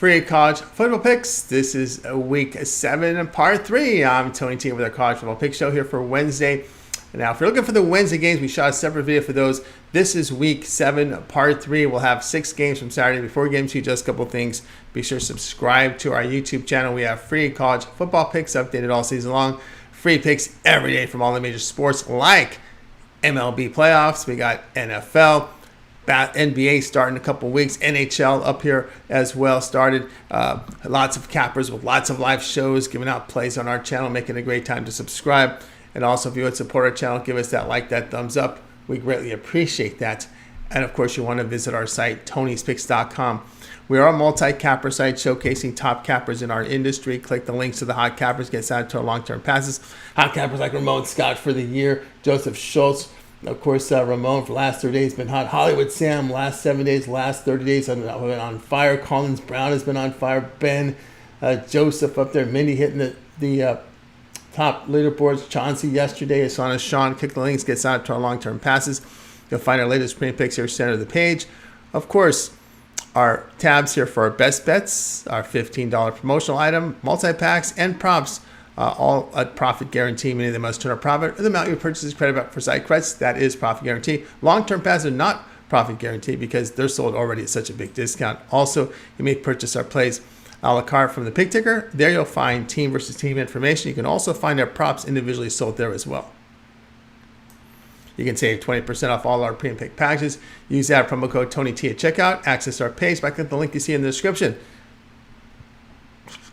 Free college football picks. This is week 7, part 3. I'm Tony T with our college football pick show here for Wednesday. Now, if you're looking for the Wednesday games, we shot a separate video for those. This is week 7, part 3. We'll have 6 games from Saturday. Before we get into just a couple things, be sure to subscribe to our YouTube channel. We have free college football picks updated all season long. Free picks every day from all the major sports like MLB playoffs. We got NFL. NBA starting in a couple weeks. NHL up here as well started. Lots of cappers with lots of live shows, giving out plays on our channel, making a great time to subscribe. And also, if you would support our channel, give us that like, that thumbs up. We greatly appreciate that. And of course, you want to visit our site, tonyspicks.com. We are a multi-capper site showcasing top cappers in our industry. Click the links to the hot cappers, get signed to our long-term passes. Hot cappers like Ramon Scott for the year, Joseph Schultz. Of course, Ramon for the last 30 days has been hot. Hollywood Sam, last 7 days, last 30 days have been on fire. Collins Brown has been on fire. Ben, Joseph up there. Mindy hitting the top leaderboards. Chauncey yesterday. Asana Sean. Click the links, get signed up to our long-term passes. You'll find our latest premium picks here center of the page. Of course, our tabs here for our best bets, our $15 promotional item, multi-packs, and props. All at profit guarantee, meaning they must turn a profit, or the amount you purchase is credit back for site credits. That is profit guarantee. Long-term passes are not profit guarantee because they're sold already at such a big discount. Also, you may purchase our plays a la carte from the pick ticker. There you'll find team versus team information. You can also find our props individually sold there as well. You can save 20% off all our premium pick packages. Use that promo code TonyT at checkout. Access our page by clicking the link you see in the description.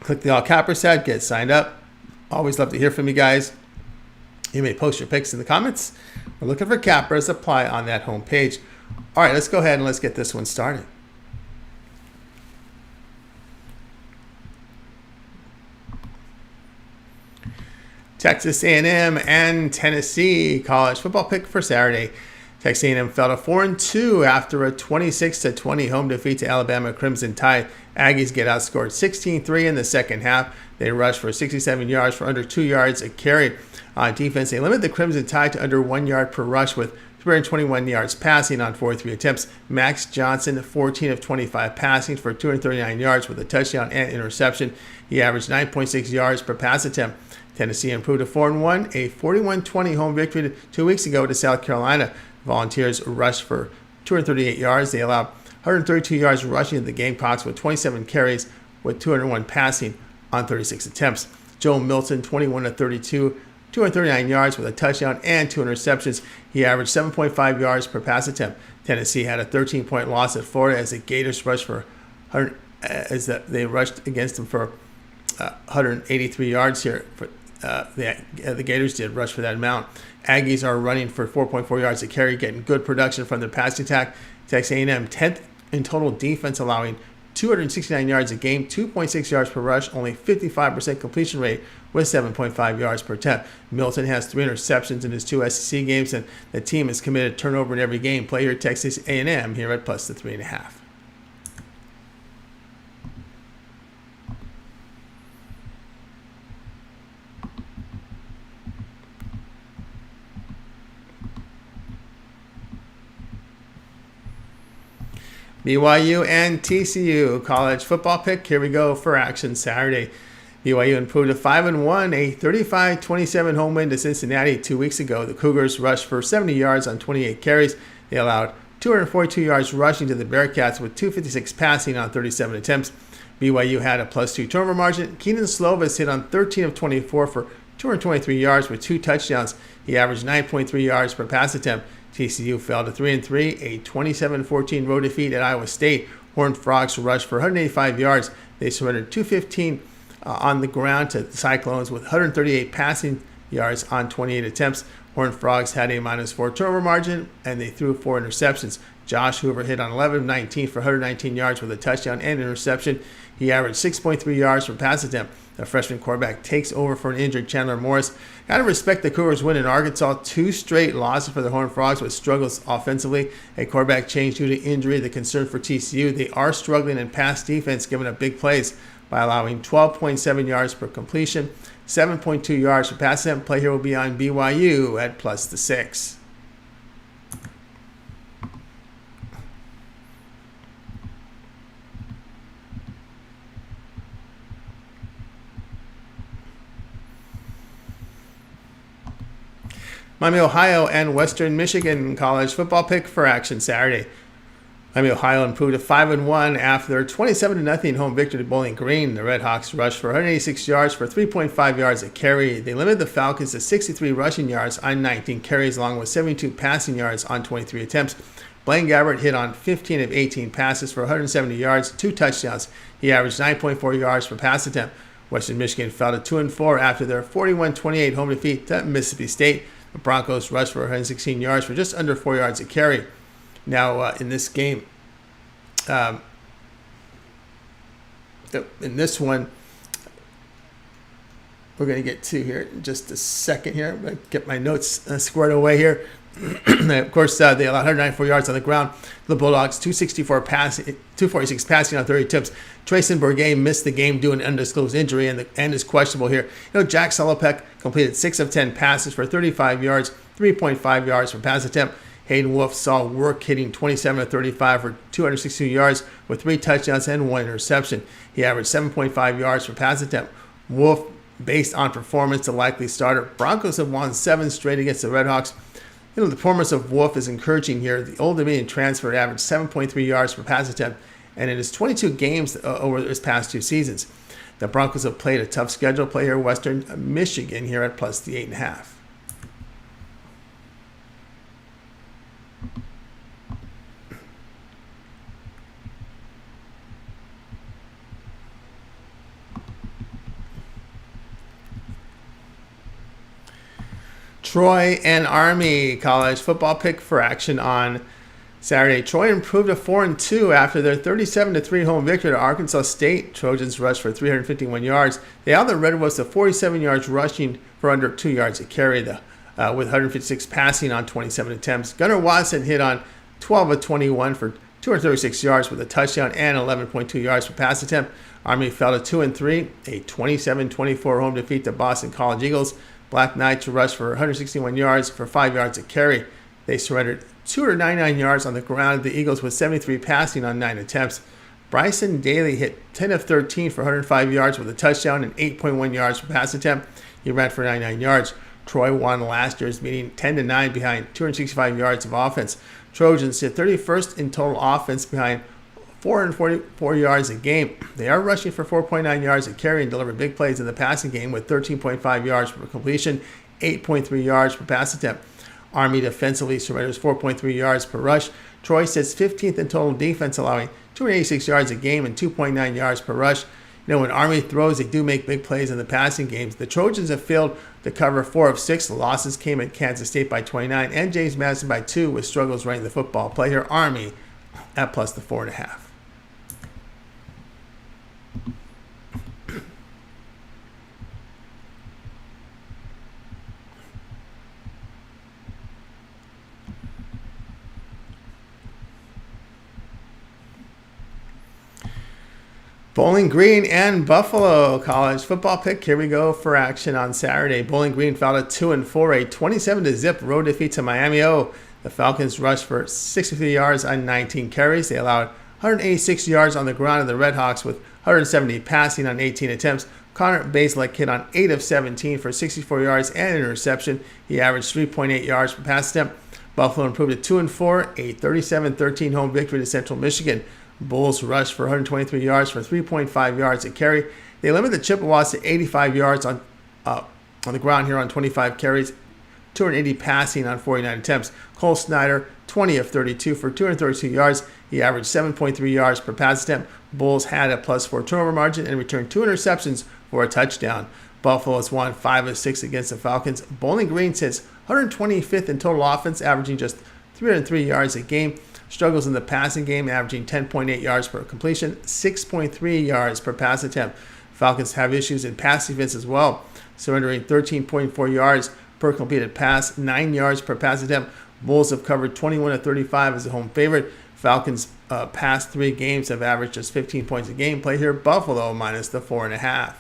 Click the All Cappers tab, get signed up. Always love to hear from you guys. You may post your picks in the comments. We're looking for cappers. Apply on that home page. All right, let's go ahead and let's get this one started. Texas A&M and Tennessee college football pick for Saturday. Texas A&M fell to 4-2 after a 26-20 home defeat to Alabama Crimson Tide. Aggies get outscored 16-3 in the second half. They rushed for 67 yards for under 2 yards a carry. On defense, they limit the Crimson Tide to under 1 yard per rush with 321 yards passing on 43 attempts. Max Johnson, 14 of 25 passing for 239 yards with a touchdown and interception. He averaged 9.6 yards per pass attempt. Tennessee improved to 4-1, a 41-20 home victory 2 weeks ago to South Carolina. Volunteers rushed for 238 yards. They allowed 132 yards rushing to the Gamecocks with 27 carries with 201 passing on 36 attempts. Joe Milton, 21 of 32, 239 yards with a touchdown and 2 interceptions. He averaged 7.5 yards per pass attempt. Tennessee had a 13-point loss at Florida as the Gators rushed for they rushed against them for 183 yards here. The Gators did rush for that amount. Aggies are running for 4.4 yards a carry, getting good production from their passing attack. Texas A&M 10th in total defense, allowing 269 yards a game, 2.6 yards per rush, only 55% completion rate with 7.5 yards per attempt. Milton has 3 interceptions in his 2 SEC games, and the team is committed to turnover in every game. Play your Texas A&M here at plus the 3.5. BYU and TCU college football pick. Here we go for action Saturday. BYU improved to 5-1, a 35-27 home win to Cincinnati 2 weeks ago. The Cougars rushed for 70 yards on 28 carries. They allowed 242 yards rushing to the Bearcats with 256 passing on 37 attempts. BYU had a +2 turnover margin. Keenan Slovis hit on 13 of 24 for 223 yards with 2 touchdowns. He averaged 9.3 yards per pass attempt. TCU fell to 3-3, a 27-14 road defeat at Iowa State. Horned Frogs rushed for 185 yards. They surrendered 215 on the ground to the Cyclones with 138 passing yards on 28 attempts. Horned Frogs had a -4 turnover margin, and they threw 4 interceptions. Josh Hoover hit on 11 of 19 for 119 yards with a touchdown and interception. He averaged 6.3 yards per pass attempt. The freshman quarterback takes over for an injured Chandler Morris. Gotta respect the Cougars' win in Arkansas. 2 straight losses for the Horned Frogs with struggles offensively. A quarterback change due to injury. The concern for TCU, they are struggling in pass defense, giving up big plays by allowing 12.7 yards per completion, 7.2 yards per pass attempt. Play here will be on BYU at plus the 6. Miami, Ohio, and Western Michigan college football pick for action Saturday. Miami, Ohio improved to 5-1 after their 27-0 home victory at Bowling Green. The Redhawks rushed for 186 yards for 3.5 yards a carry. They limited the Falcons to 63 rushing yards on 19 carries, along with 72 passing yards on 23 attempts. Blaine Gabbert hit on 15 of 18 passes for 170 yards, 2 touchdowns. He averaged 9.4 yards per pass attempt. Western Michigan fell to 2-4 after their 41-28 home defeat at Mississippi State. The Broncos rushed for 116 yards for just under 4 yards a carry. Now, in this game, in this one, we're going to get to here in just a second here. I'm going to get my notes squared away here. Of course, they allowed 194 yards on the ground. The Bulldogs, 246 passing on 30 attempts. Trayson Bourget missed the game due to an undisclosed injury and is questionable here. Jack Solopek completed 6 of 10 passes for 35 yards, 3.5 yards per pass attempt. Hayden Wolf saw work, hitting 27 of 35 for 262 yards with 3 touchdowns and 1 interception. He averaged 7.5 yards per pass attempt. Wolf, based on performance, the likely starter. Broncos have won 7 straight against the Redhawks. The performance of Wolf is encouraging here. The Old Dominion transfer averaged 7.3 yards per pass attempt, and in his 22 games over his past 2 seasons. The Broncos have played a tough schedule. Play here Western Michigan here at plus the 8.5. Troy and Army college football pick for action on Saturday. Troy improved to 4-2 after their 37-3 home victory at Arkansas State. Trojans rushed for 351 yards. They held the Red Wolves to 47 yards rushing for under 2 yards a carry, with 156 passing on 27 attempts. Gunnar Watson hit on 12 of 21 for 236 yards with a touchdown and 11.2 yards per pass attempt. Army fell to 2-3, a 27-24 home defeat to Boston College Eagles. Black Knights rushed for 161 yards for 5 yards a carry. They surrendered 299 yards on the ground. The Eagles with 73 passing on 9 attempts. Bryson Daly hit 10 of 13 for 105 yards with a touchdown and 8.1 yards per pass attempt. He ran for 99 yards. Troy won last year's meeting 10-9 behind 265 yards of offense. Trojans sit 31st in total offense behind 444 yards a game. They are rushing for 4.9 yards a carry and deliver big plays in the passing game with 13.5 yards per completion, 8.3 yards per pass attempt. Army defensively surrenders 4.3 yards per rush. Troy sits 15th in total defense, allowing 286 yards a game and 2.9 yards per rush. When Army throws, they do make big plays in the passing games. The Trojans have failed to cover 4 of 6. The losses came at Kansas State by 29 and James Madison by 2 with struggles running the football. Play here Army at plus the 4.5. Bowling Green and Buffalo college football pick. Here we go for action on Saturday. Bowling Green fell to 2-4, a 27-0 road defeat to Miami O. The Falcons rushed for 63 yards on 19 carries. They allowed 186 yards on the ground, and the Redhawks with 170 passing on 18 attempts. Connor Bazelak hit on 8 of 17 for 64 yards and an interception. He averaged 3.8 yards per pass attempt. Buffalo improved to 2-4, a 37-13 home victory to Central Michigan. Bulls rushed for 123 yards for 3.5 yards a carry. They limited the Chippewas to 85 yards on the ground here on 25 carries, 280 passing on 49 attempts. Cole Snyder, 20 of 32 for 232 yards. He averaged 7.3 yards per pass attempt. Bulls had a +4 turnover margin and returned 2 interceptions for a touchdown. Buffalo has won 5 of 6 against the Falcons. Bowling Green sits 125th in total offense, averaging just 303 yards a game. Struggles in the passing game, averaging 10.8 yards per completion, 6.3 yards per pass attempt. Falcons have issues in pass defense as well, surrendering 13.4 yards per completed pass, 9 yards per pass attempt. Bulls have covered 21 of 35 as a home favorite. Falcons' past 3 games have averaged just 15 points a game. Play here Buffalo minus the 4.5.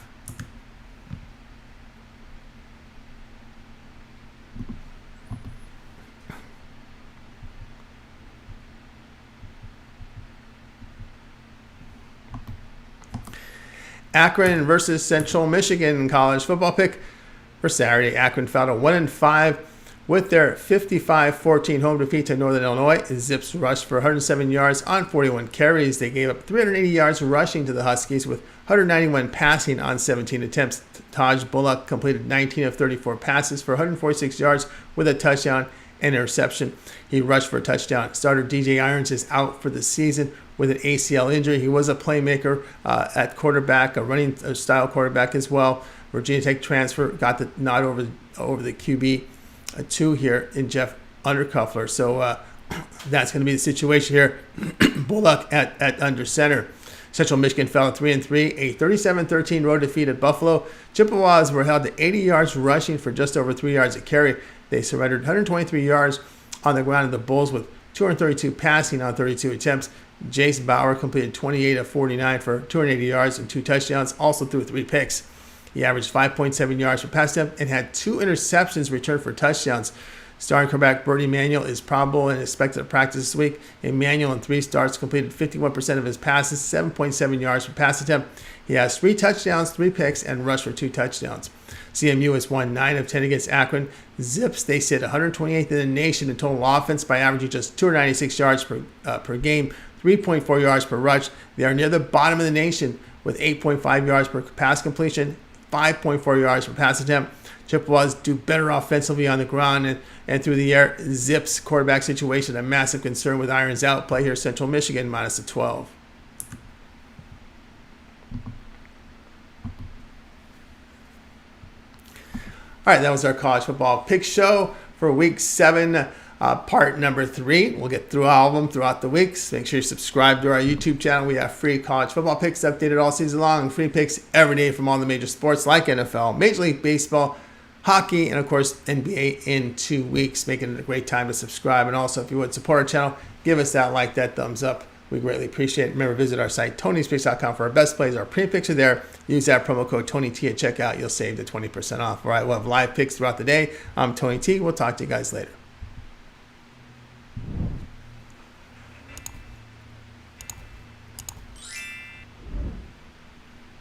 Akron versus Central Michigan college football pick for Saturday. Akron fell to 1-5 With their 55-14 home defeat to Northern Illinois, Zips rushed for 107 yards on 41 carries. They gave up 380 yards rushing to the Huskies with 191 passing on 17 attempts. Taj Bullock completed 19 of 34 passes for 146 yards with a touchdown and interception. He rushed for a touchdown. Starter DJ Irons is out for the season with an ACL injury. He was a playmaker at quarterback, a running style quarterback as well. Virginia Tech transfer got the nod over the QB. Two here in Jeff Undercuffler. So that's going to be the situation here. Bullock at under center. Central Michigan fell to 3-3, a 37-13 road defeat at Buffalo. Chippewas were held to 80 yards rushing for just over 3 yards a carry. They surrendered 123 yards on the ground, and the Bulls with 232 passing on 32 attempts. Jace Bauer completed 28 of 49 for 280 yards and 2 touchdowns, also threw 3 picks. He averaged 5.7 yards per pass attempt and had 2 interceptions returned for touchdowns. Starting quarterback Bertie Manuel is probable and expected to practice this week. Manuel in 3 starts completed 51% of his passes, 7.7 yards per pass attempt. He has 3 touchdowns, 3 picks, and rushed for 2 touchdowns. CMU has won 9 of 10 against Akron. Zips, they sit 128th in the nation in total offense by averaging just 296 yards per game, 3.4 yards per rush. They are near the bottom of the nation with 8.5 yards per pass completion, 5.4 yards per pass attempt. Chippewas do better offensively on the ground and through the air. Zips quarterback situation, a massive concern with Irons out. Play here, Central Michigan, minus a 12. All right, that was our college football pick show for week 7, part number 3. We'll get through all of them throughout the weeks. Make sure you subscribe to our YouTube channel. We have free college football picks updated all season long and free picks every day from all the major sports like NFL, Major League Baseball, hockey, and of course NBA in 2 weeks, making it a great time to subscribe. And also, if you would support our channel, give us that like, that thumbs up. We greatly appreciate it. Remember, visit our site, Tony'sPicks.com, for our best plays. Our premium picks are there. Use that promo code TonyT at checkout. You'll save the 20% off. All right, we'll have live picks throughout the day. I'm Tony T. We'll talk to you guys later.